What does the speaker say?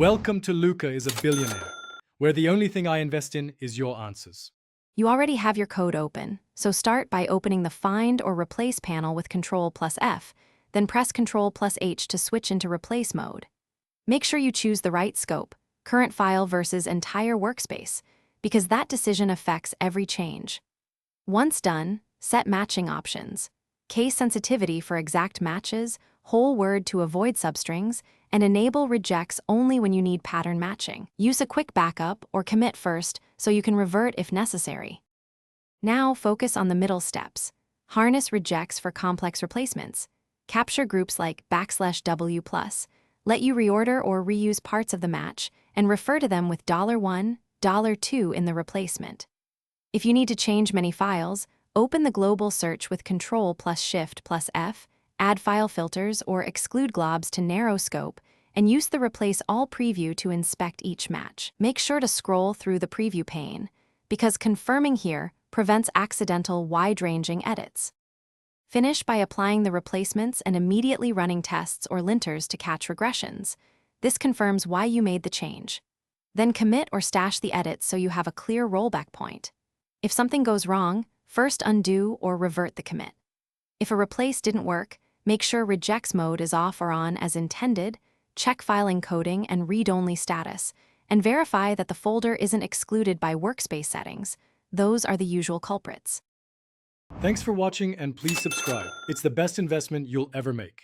Welcome to Luca is a Billionaire, where the only thing I invest in is your answers. You already have your code open, so start by opening the Find or Replace panel with Ctrl+F, then press Ctrl+H to switch into Replace mode. Make sure you choose the right scope, current file versus entire workspace, because that decision affects every change. Once done, set matching options. Case sensitivity for exact matches, whole word to avoid substrings, and enable rejects only when you need pattern matching. Use a quick backup or commit first so you can revert if necessary. Now focus on the middle steps. Harness rejects for complex replacements. Capture groups like \W+, let you reorder or reuse parts of the match, and refer to them with $1, $2 in the replacement. If you need to change many files, open the global search with Ctrl+Shift+F, add file filters or exclude globs to narrow scope, and use the Replace All preview to inspect each match. Make sure to scroll through the preview pane, because confirming here prevents accidental wide-ranging edits. Finish by applying the replacements and immediately running tests or linters to catch regressions. This confirms why you made the change. Then commit or stash the edits so you have a clear rollback point. If something goes wrong, first undo or revert the commit. If a replace didn't work, make sure rejects mode is off or on as intended, check file encoding and read-only status, and verify that the folder isn't excluded by workspace settings. Those are the usual culprits. Thanks for watching and please subscribe. It's the best investment you'll ever make.